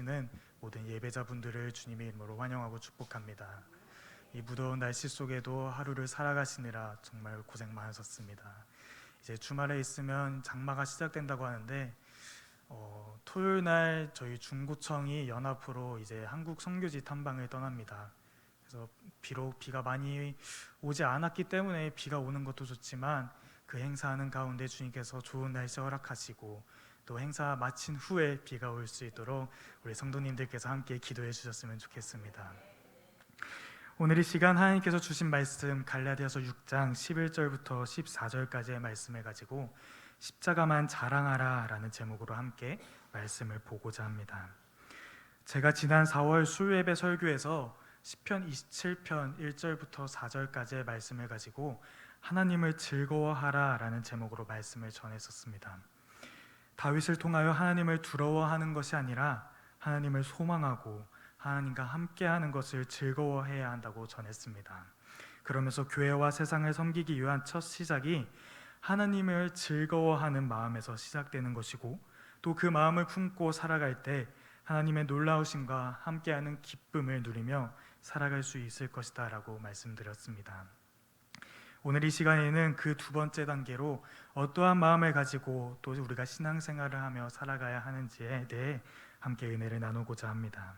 계시는 모든 예배자분들을 주님의 이름으로 환영하고 축복합니다. 이 무더운 날씨 속에도 하루를 살아가시느라 정말 고생 많으셨습니다. 이제 주말에 있으면 장마가 시작된다고 하는데 토요일 날 저희 중구청이 연합으로 이제 한국 선교지 탐방을 떠납니다. 그래서 비록 비가 많이 오지 않았기 때문에 비가 오는 것도 좋지만 그 행사하는 가운데 주님께서 좋은 날씨 허락하시고 또 행사 마친 후에 비가 올 수 있도록 우리 성도님들께서 함께 기도해 주셨으면 좋겠습니다. 오늘 이 시간 하나님께서 주신 말씀 갈라디아서 6장 11절부터 14절까지의 말씀을 가지고 십자가만 자랑하라 라는 제목으로 함께 말씀을 보고자 합니다. 제가 지난 4월 수요예배 설교에서 시편 27편 1절부터 4절까지의 말씀을 가지고 하나님을 즐거워하라 라는 제목으로 말씀을 전했었습니다. 다윗을 통하여 하나님을 두려워하는 것이 아니라 하나님을 소망하고 하나님과 함께하는 것을 즐거워해야 한다고 전했습니다. 그러면서 교회와 세상을 섬기기 위한 첫 시작이 하나님을 즐거워하는 마음에서 시작되는 것이고 또 그 마음을 품고 살아갈 때 하나님의 놀라우심과 함께하는 기쁨을 누리며 살아갈 수 있을 것이다 라고 말씀드렸습니다. 오늘 이 시간에는 그 두 번째 단계로 어떠한 마음을 가지고 또 우리가 신앙생활을 하며 살아가야 하는지에 대해 함께 은혜를 나누고자 합니다.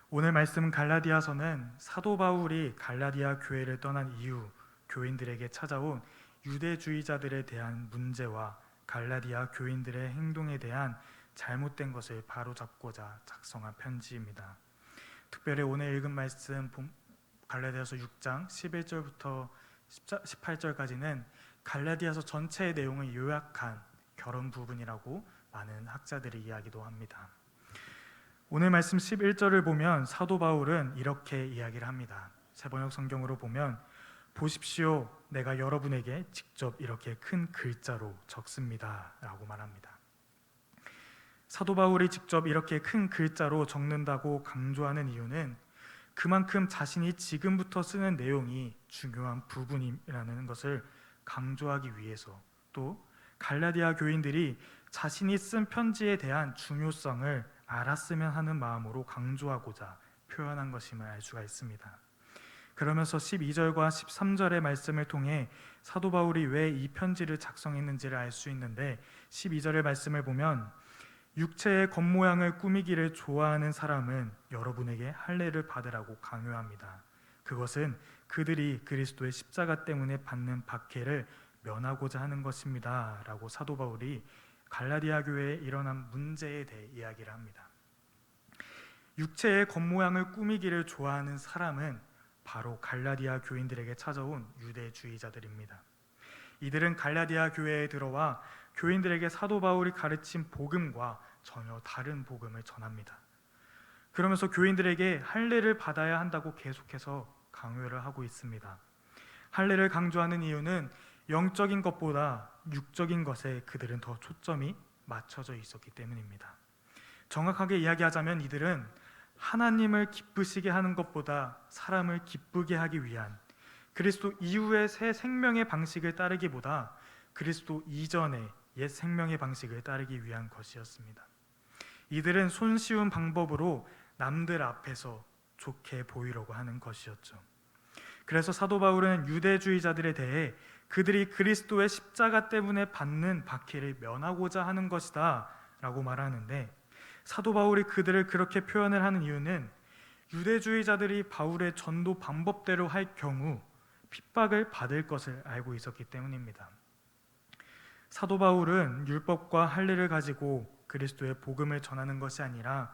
오늘 말씀 갈라디아서는 사도 바울이 갈라디아 교회를 떠난 이후 교인들에게 찾아온 유대주의자들에 대한 문제와 갈라디아 교인들의 행동에 대한 잘못된 것을 바로잡고자 작성한 편지입니다. 특별히 오늘 읽은 말씀 갈라디아서 6장 11절부터 18절까지는 갈라디아서 전체의 내용을 요약한 결론 부분이라고 많은 학자들이 이야기도 합니다. 오늘 말씀 11절을 보면 사도 바울은 이렇게 이야기를 합니다. 새번역 성경으로 보면 보십시오, 내가 여러분에게 직접 이렇게 큰 글자로 적습니다 라고 말합니다. 사도 바울이 직접 이렇게 큰 글자로 적는다고 강조하는 이유는 그만큼 자신이 지금부터 쓰는 내용이 중요한 부분이라는 것을 강조하기 위해서, 또 갈라디아 교인들이 자신이 쓴 편지에 대한 중요성을 알았으면 하는 마음으로 강조하고자 표현한 것임을 알 수가 있습니다. 그러면서 12절과 13절의 말씀을 통해 사도 바울이 왜 이 편지를 작성했는지를 알 수 있는데 12절의 말씀을 보면 육체의 겉모양을 꾸미기를 좋아하는 사람은 여러분에게 할례를 받으라고 강요합니다. 그것은 그들이 그리스도의 십자가 때문에 받는 박해를 면하고자 하는 것입니다 라고 사도 바울이 갈라디아 교회에 일어난 문제에 대해 이야기를 합니다. 육체의 겉모양을 꾸미기를 좋아하는 사람은 바로 갈라디아 교인들에게 찾아온 유대주의자들입니다. 이들은 갈라디아 교회에 들어와 교인들에게 사도 바울이 가르친 복음과 전혀 다른 복음을 전합니다. 그러면서 교인들에게 할례를 받아야 한다고 계속해서 강요를 하고 있습니다. 할례를 강조하는 이유는 영적인 것보다 육적인 것에 그들은 더 초점이 맞춰져 있었기 때문입니다. 정확하게 이야기하자면 이들은 하나님을 기쁘시게 하는 것보다 사람을 기쁘게 하기 위한 그리스도 이후의 새 생명의 방식을 따르기보다 그리스도 이전의 옛 생명의 방식을 따르기 위한 것이었습니다. 이들은 손쉬운 방법으로 남들 앞에서 좋게 보이려고 하는 것이었죠. 그래서 사도 바울은 유대주의자들에 대해 그들이 그리스도의 십자가 때문에 받는 박해를 면하고자 하는 것이다 라고 말하는데, 사도 바울이 그들을 그렇게 표현을 하는 이유는 유대주의자들이 바울의 전도 방법대로 할 경우 핍박을 받을 것을 알고 있었기 때문입니다. 사도 바울은 율법과 할례를 가지고 그리스도의 복음을 전하는 것이 아니라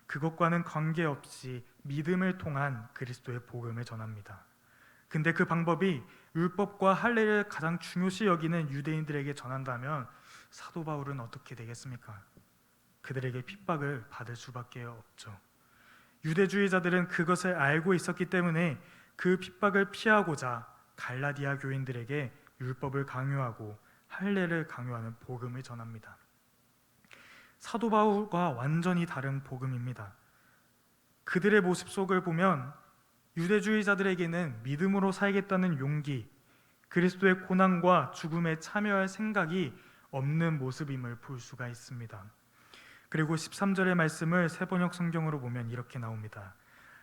그것과는 관계없이 믿음을 통한 그리스도의 복음을 전합니다. 근데 그 방법이 율법과 할례를 가장 중요시 여기는 유대인들에게 전한다면 사도 바울은 어떻게 되겠습니까? 그들에게 핍박을 받을 수밖에 없죠. 유대주의자들은 그것을 알고 있었기 때문에 그 핍박을 피하고자 갈라디아 교인들에게 율법을 강요하고 할례를 강요하는 복음을 전합니다. 사도 바울과 완전히 다른 복음입니다. 그들의 모습 속을 보면 유대주의자들에게는 믿음으로 살겠다는 용기, 그리스도의 고난과 죽음에 참여할 생각이 없는 모습임을 볼 수가 있습니다. 그리고 13절의 말씀을 새번역 성경으로 보면 이렇게 나옵니다.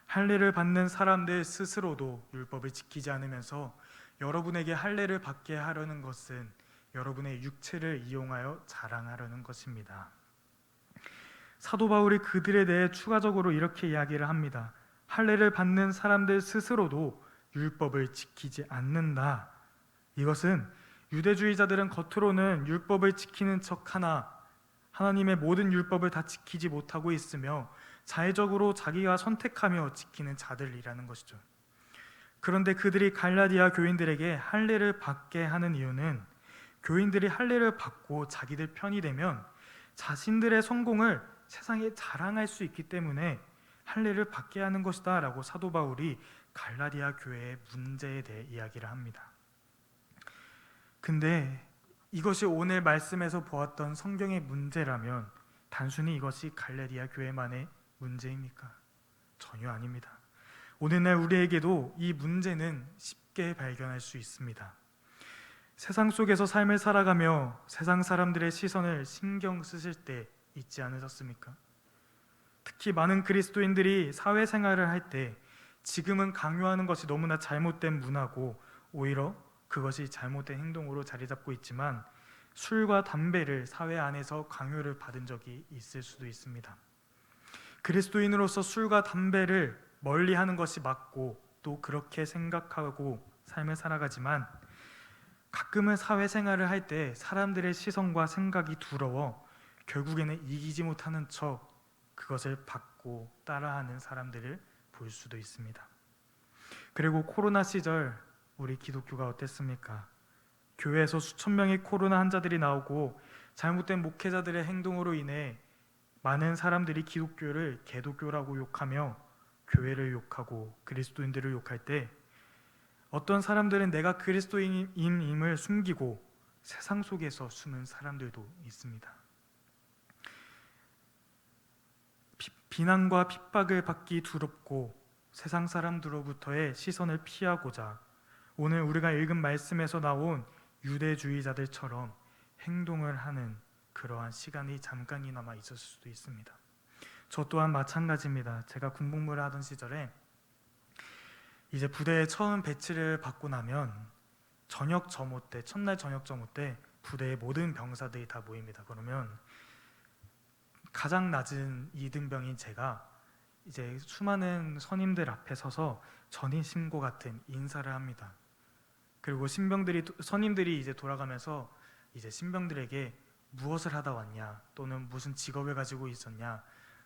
할례를 받는 사람들 스스로도 율법을 지키지 않으면서 여러분에게 할례를 받게 하려는 것은 여러분의 육체를 이용하여 자랑하려는 것입니다. 사도 바울이 그들에 대해 추가적으로 이렇게 이야기를 합니다. 할례를 받는 사람들 스스로도 율법을 지키지 않는다. 이것은 유대주의자들은 겉으로는 율법을 지키는 척하나 하나님의 모든 율법을 다 지키지 못하고 있으며 자의적으로 자기가 선택하며 지키는 자들이라는 것이죠. 그런데 그들이 갈라디아 교인들에게 할례를 받게 하는 이유는 교인들이 할례를 받고 자기들 편이 되면 자신들의 성공을 세상에 자랑할 수 있기 때문에 할례를 받게 하는 것이다 라고 사도 바울이 갈라디아 교회의 문제에 대해 이야기를 합니다. 근데 이것이 오늘 말씀에서 보았던 성경의 문제라면 단순히 이것이 갈라디아 교회만의 문제입니까? 전혀 아닙니다. 오늘날 우리에게도 이 문제는 쉽게 발견할 수 있습니다. 세상 속에서 삶을 살아가며 세상 사람들의 시선을 신경 쓰실 때 있지 않으셨습니까? 특히 많은 그리스도인들이 사회생활을 할 때 지금은 강요하는 것이 너무나 잘못된 문화고 오히려 그것이 잘못된 행동으로 자리 잡고 있지만 술과 담배를 사회 안에서 강요를 받은 적이 있을 수도 있습니다. 그리스도인으로서 술과 담배를 멀리하는 것이 맞고 또 그렇게 생각하고 삶을 살아가지만 가끔은 사회생활을 할 때 사람들의 시선과 생각이 두려워 결국에는 이기지 못하는 척 그것을 받고 따라하는 사람들을 볼 수도 있습니다. 그리고 코로나 시절 우리 기독교가 어땠습니까? 교회에서 수천 명의 코로나 환자들이 나오고 잘못된 목회자들의 행동으로 인해 많은 사람들이 기독교를 개독교라고 욕하며 교회를 욕하고 그리스도인들을 욕할 때 어떤 사람들은 내가 그리스도인임을 숨기고 세상 속에서 숨은 사람들도 있습니다. 비난과 핍박을 받기 두렵고 세상 사람들로부터의 시선을 피하고자 오늘 우리가 읽은 말씀에서 나온 유대주의자들처럼 행동을 하는 그러한 시간이 잠깐이나마 있었을 수도 있습니다. 저 또한 마찬가지입니다. 제가 군복무를 하던 시절에 이제 부대에 처음 배치를 받고 나면 저녁 점호 때, 첫날 저녁 점호 때 부대의 모든 병사들이 다 모입니다. 그러면 가장 낮은 2등병인 제가 이제 수많은 선임들 앞에 서서 전인 신고 같은 인사를 합니다. 그리고 선임들이 이제 돌아가면서 이제 신병들에게 무엇을 하다 왔냐, 또는 무슨 직업을 가지고 있었냐,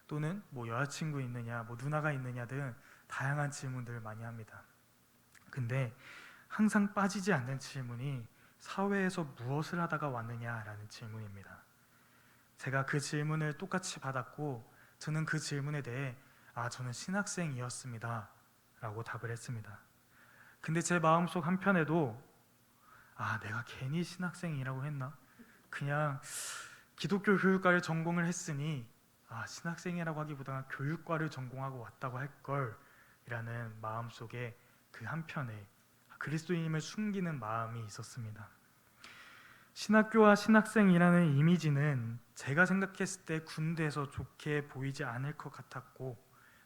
또는 뭐 여자친구 있느냐, 뭐 누나가 있느냐 등 다양한 질문들을 많이 합니다. 근데 항상 빠지지 않는 질문이 사회에서 무엇을 하다가 왔느냐라는 질문입니다. 제가 그 질문을 똑같이 받았고 저는 그 질문에 대해 저는 신학생이었습니다 라고 답을 했습니다. 근데 제 마음속 한편에도 내가 괜히 신학생이라고 했나? 그냥 기독교 교육과를 전공을 했으니 신학생이라고 하기보다는 교육과를 전공하고 왔다고 할걸 이라는 마음속에 그 한편에 그리스도인임을 숨기는 마음이 있었습니다. 신학교와 신학생이라는 이미지는 제가 생각했을 때 군대에서 좋게 보이지 않을 것 같았고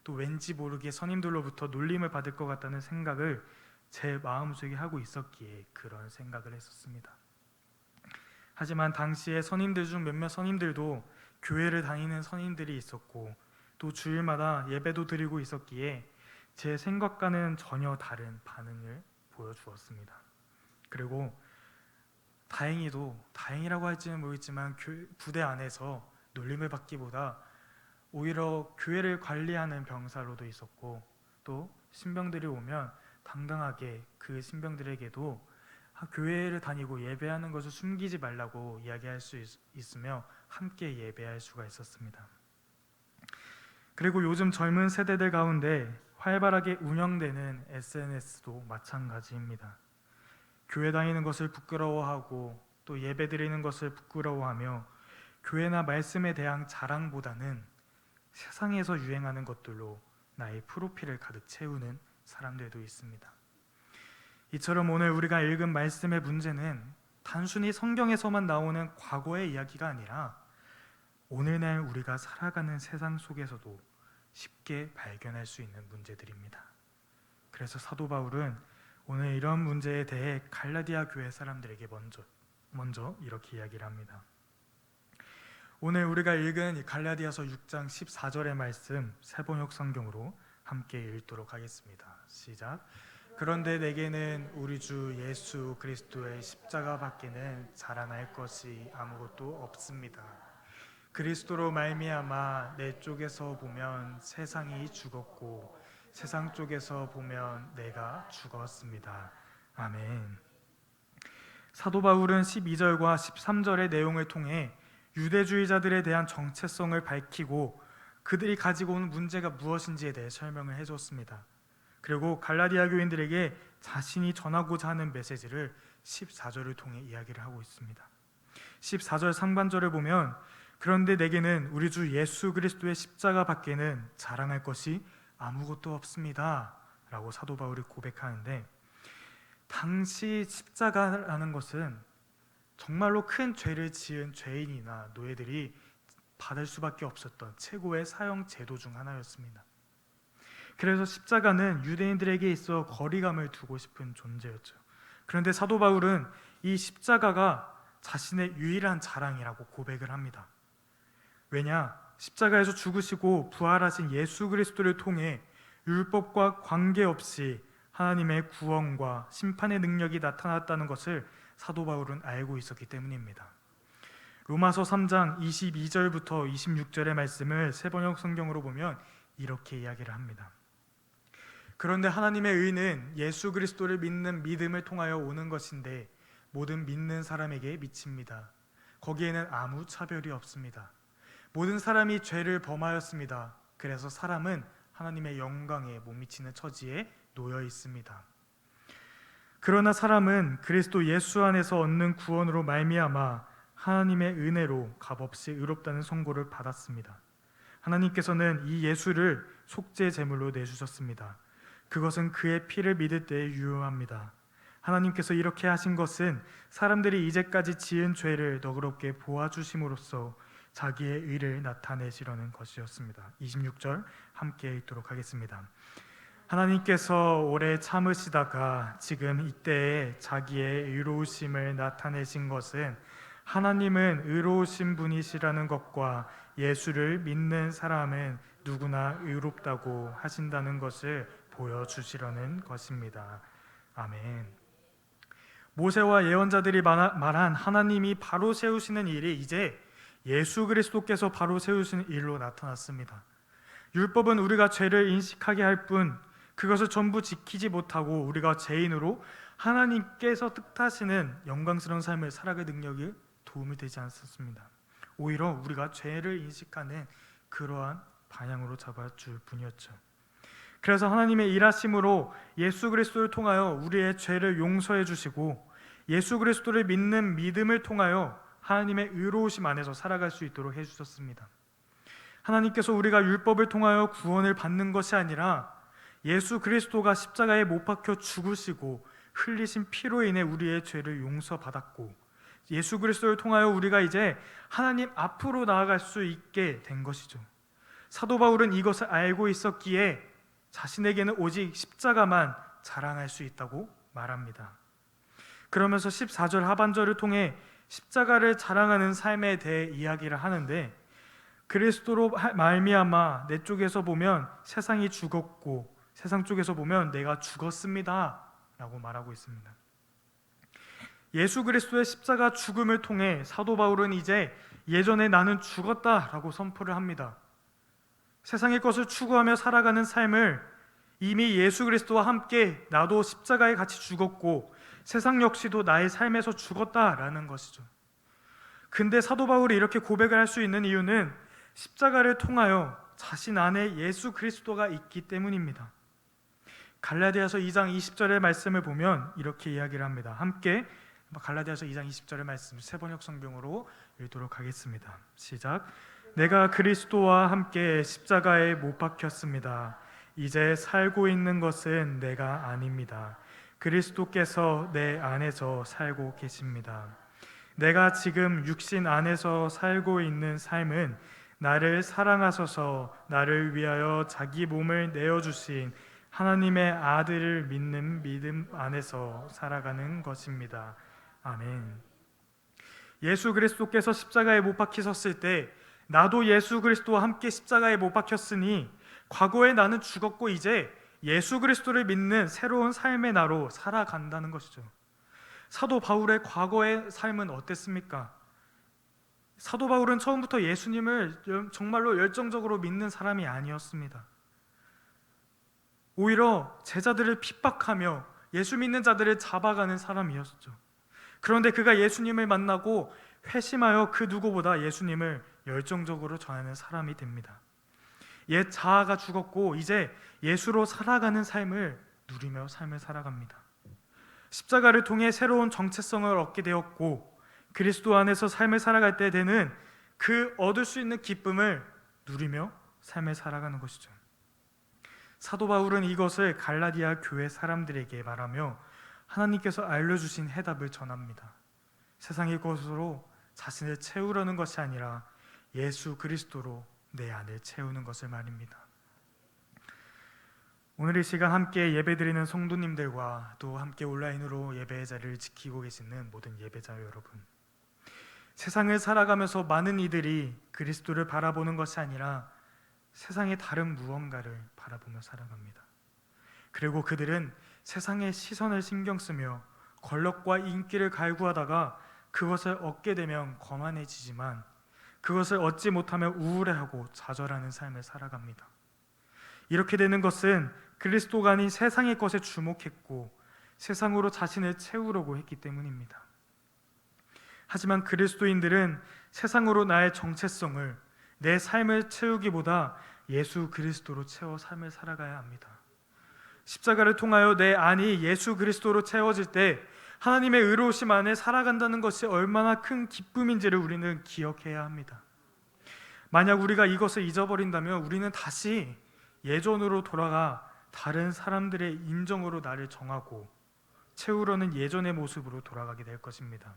또 왠지 모르게 선임들로부터 놀림을 받을 것 같다는 생각을 제 마음속에 하고 있었기에 그런 생각을 했었습니다. 하지만 당시에 선임들 중 몇몇 선임들도 교회를 다니는 선임들이 있었고 또 주일마다 예배도 드리고 있었기에 제 생각과는 전혀 다른 반응을 보여주었습니다. 그리고 다행이라고 할지는 모르겠지만 부대 안에서 놀림을 받기보다 오히려 교회를 관리하는 병사로도 있었고 또 신병들이 오면 당당하게 그 신병들에게도 교회를 다니고 예배하는 것을 숨기지 말라고 이야기할 수 있으며 함께 예배할 수가 있었습니다. 그리고 요즘 젊은 세대들 가운데 활발하게 운영되는 SNS도 마찬가지입니다. 교회 다니는 것을 부끄러워하고 또 예배 드리는 것을 부끄러워하며 교회나 말씀에 대한 자랑보다는 세상에서 유행하는 것들로 나의 프로필을 가득 채우는 사람들도 있습니다. 이처럼 오늘 우리가 읽은 말씀의 문제는 단순히 성경에서만 나오는 과거의 이야기가 아니라 오늘날 우리가 살아가는 세상 속에서도 쉽게 발견할 수 있는 문제들입니다. 그래서 사도 바울은 오늘 이런 문제에 대해 갈라디아 교회 사람들에게 먼저 이렇게 이야기를 합니다. 오늘 우리가 읽은 갈라디아서 6장 14절의 말씀 세번역 성경으로 함께 읽도록 하겠습니다. 시작. 그런데 내게는 우리 주 예수 그리스도의 십자가 밖에는 자랑할 것이 아무것도 없습니다. 그리스도로 말미암아 내 쪽에서 보면 세상이 죽었고 세상 쪽에서 보면 내가 죽었습니다. 아멘. 사도 바울은 12절과 13절의 내용을 통해 유대주의자들에 대한 정체성을 밝히고 그들이 가지고 오는 문제가 무엇인지에 대해 설명을 해줬습니다. 그리고 갈라디아 교인들에게 자신이 전하고자 하는 메시지를 14절을 통해 이야기를 하고 있습니다. 14절 상반절을 보면 그런데 내게는 우리 주 예수 그리스도의 십자가 밖에는 자랑할 것이 아무것도 없습니다 라고 사도 바울이 고백하는데, 당시 십자가라는 것은 정말로 큰 죄를 지은 죄인이나 노예들이 받을 수밖에 없었던 최고의 사형 제도 중 하나였습니다. 그래서 십자가는 유대인들에게 있어 거리감을 두고 싶은 존재였죠. 그런데 사도 바울은 이 십자가가 자신의 유일한 자랑이라고 고백을 합니다. 왜냐? 십자가에서 죽으시고 부활하신 예수 그리스도를 통해 율법과 관계없이 하나님의 구원과 심판의 능력이 나타났다는 것을 사도 바울은 알고 있었기 때문입니다. 로마서 3장 22절부터 26절의 말씀을 세번역 성경으로 보면 이렇게 이야기를 합니다. 그런데 하나님의 의는 예수 그리스도를 믿는 믿음을 통하여 오는 것인데 모든 믿는 사람에게 미칩니다. 거기에는 아무 차별이 없습니다. 모든 사람이 죄를 범하였습니다. 그래서 사람은 하나님의 영광에 못 미치는 처지에 놓여 있습니다. 그러나 사람은 그리스도 예수 안에서 얻는 구원으로 말미암아 하나님의 은혜로 값없이 의롭다는 선고를 받았습니다. 하나님께서는 이 예수를 속죄 제물로 내주셨습니다. 그것은 그의 피를 믿을 때에 유효합니다. 하나님께서 이렇게 하신 것은 사람들이 이제까지 지은 죄를 너그럽게 보아주심으로써 자기의 의를 나타내시려는 것이었습니다. 26절 함께 읽도록 하겠습니다. 하나님께서 오래 참으시다가 지금 이때에 자기의 의로우심을 나타내신 것은 하나님은 의로우신 분이시라는 것과 예수를 믿는 사람은 누구나 의롭다고 하신다는 것을 보여주시려는 것입니다. 아멘. 모세와 예언자들이 말한 하나님이 바로 세우시는 일이 이제 예수 그리스도께서 바로 세우시는 일로 나타났습니다. 율법은 우리가 죄를 인식하게 할 뿐 그것을 전부 지키지 못하고 우리가 죄인으로 하나님께서 뜻하시는 영광스러운 삶을 살아갈 능력이 도움이 되지 않았습니다. 오히려 우리가 죄를 인식하는 그러한 방향으로 잡아줄 뿐이었죠. 그래서 하나님의 일하심으로 예수 그리스도를 통하여 우리의 죄를 용서해 주시고 예수 그리스도를 믿는 믿음을 통하여 하나님의 의로우심 안에서 살아갈 수 있도록 해주셨습니다. 하나님께서 우리가 율법을 통하여 구원을 받는 것이 아니라 예수 그리스도가 십자가에 못 박혀 죽으시고 흘리신 피로 인해 우리의 죄를 용서받았고 예수 그리스도를 통하여 우리가 이제 하나님 앞으로 나아갈 수 있게 된 것이죠. 사도 바울은 이것을 알고 있었기에 자신에게는 오직 십자가만 자랑할 수 있다고 말합니다. 그러면서 14절 하반절을 통해 십자가를 자랑하는 삶에 대해 이야기를 하는데, 그리스도로 말미암아 내 쪽에서 보면 세상이 죽었고 세상 쪽에서 보면 내가 죽었습니다 라고 말하고 있습니다. 예수 그리스도의 십자가 죽음을 통해 사도 바울은 이제 예전에 나는 죽었다 라고 선포를 합니다. 세상의 것을 추구하며 살아가는 삶을 이미 예수 그리스도와 함께 나도 십자가에 같이 죽었고 세상 역시도 나의 삶에서 죽었다라는 것이죠. 근데 사도 바울이 이렇게 고백을 할 수 있는 이유는 십자가를 통하여 자신 안에 예수 그리스도가 있기 때문입니다. 갈라디아서 2장 20절의 말씀을 보면 이렇게 이야기를 합니다. 함께 갈라디아서 2장 20절의 말씀 세번역 성경으로 읽도록 하겠습니다. 시작. 내가 그리스도와 함께 십자가에 못 박혔습니다. 이제 살고 있는 것은 내가 아닙니다. 그리스도께서 내 안에서 살고 계십니다. 내가 지금 육신 안에서 살고 있는 삶은 나를 사랑하셔서 나를 위하여 자기 몸을 내어주신 하나님의 아들을 믿는 믿음 안에서 살아가는 것입니다. 아멘. 예수 그리스도께서 십자가에 못 박히셨을 때 나도 예수 그리스도와 함께 십자가에 못 박혔으니 과거에 나는 죽었고 이제 예수 그리스도를 믿는 새로운 삶의 나로 살아간다는 것이죠. 사도 바울의 과거의 삶은 어땠습니까? 사도 바울은 처음부터 예수님을 정말로 열정적으로 믿는 사람이 아니었습니다. 오히려 제자들을 핍박하며 예수 믿는 자들을 잡아가는 사람이었죠. 그런데 그가 예수님을 만나고 회심하여 그 누구보다 예수님을 열정적으로 전하는 사람이 됩니다. 옛 자아가 죽었고 이제 예수로 살아가는 삶을 누리며 삶을 살아갑니다. 십자가를 통해 새로운 정체성을 얻게 되었고 그리스도 안에서 삶을 살아갈 때 되는 그 얻을 수 있는 기쁨을 누리며 삶을 살아가는 것이죠. 사도 바울은 이것을 갈라디아 교회 사람들에게 말하며 하나님께서 알려주신 해답을 전합니다. 세상의 것으로 자신을 채우려는 것이 아니라 예수 그리스도로 내 안을 채우는 것을 말입니다. 오늘 이 시간 함께 예배드리는 성도님들과 또 함께 온라인으로 예배의 자리를 지키고 계시는 모든 예배자 여러분, 세상을 살아가면서 많은 이들이 그리스도를 바라보는 것이 아니라 세상의 다른 무언가를 바라보며 살아갑니다. 그리고 그들은 세상의 시선을 신경 쓰며 권력과 인기를 갈구하다가 그것을 얻게 되면 거만해지지만 그것을 얻지 못하면 우울해하고 좌절하는 삶을 살아갑니다. 이렇게 되는 것은 그리스도가 아닌 세상의 것에 주목했고 세상으로 자신을 채우려고 했기 때문입니다. 하지만 그리스도인들은 세상으로 나의 정체성을, 내 삶을 채우기보다 예수 그리스도로 채워 삶을 살아가야 합니다. 십자가를 통하여 내 안이 예수 그리스도로 채워질 때 하나님의 의로우심 안에 살아간다는 것이 얼마나 큰 기쁨인지를 우리는 기억해야 합니다. 만약 우리가 이것을 잊어버린다면 우리는 다시 예전으로 돌아가 다른 사람들의 인정으로 나를 정하고 채우려는 예전의 모습으로 돌아가게 될 것입니다.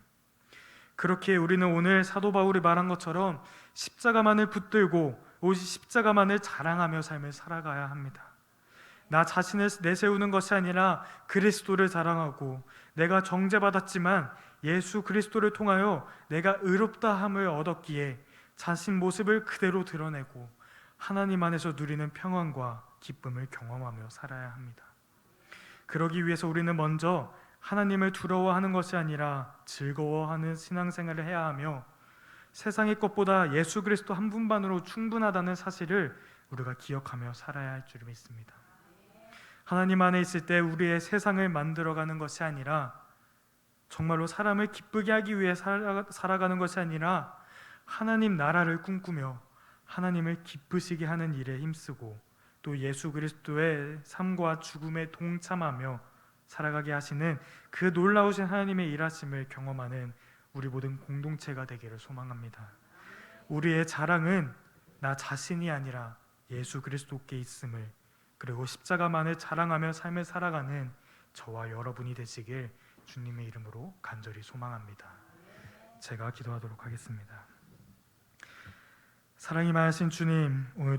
그렇게 우리는 오늘 사도 바울이 말한 것처럼 십자가만을 붙들고 오직 십자가만을 자랑하며 삶을 살아가야 합니다. 나 자신을 내세우는 것이 아니라 그리스도를 자랑하고 내가 정죄받았지만 예수 그리스도를 통하여 내가 의롭다함을 얻었기에 자신 모습을 그대로 드러내고 하나님 안에서 누리는 평안과 기쁨을 경험하며 살아야 합니다. 그러기 위해서 우리는 먼저 하나님을 두려워하는 것이 아니라 즐거워하는 신앙생활을 해야 하며 세상의 것보다 예수 그리스도 한 분만으로 충분하다는 사실을 우리가 기억하며 살아야 할 줄 믿습니다. 하나님 안에 있을 때 우리의 세상을 만들어가는 것이 아니라 정말로 사람을 기쁘게 하기 위해 살아가는 것이 아니라 하나님 나라를 꿈꾸며 하나님을 기쁘시게 하는 일에 힘쓰고 또 예수 그리스도의 삶과 죽음에 동참하며 살아가게 하시는 그 놀라우신 하나님의 일하심을 경험하는 우리 모든 공동체가 되기를 소망합니다. 우리의 자랑은 나 자신이 아니라 예수 그리스도께 있음을, 그리고 십자가만을 자랑하며 삶을 살아가는 저와 여러분이 되시길 주님의 이름으로 간절히 소망합니다. 제가 기도하도록 하겠습니다. 사랑이 많으신 주님, 오늘도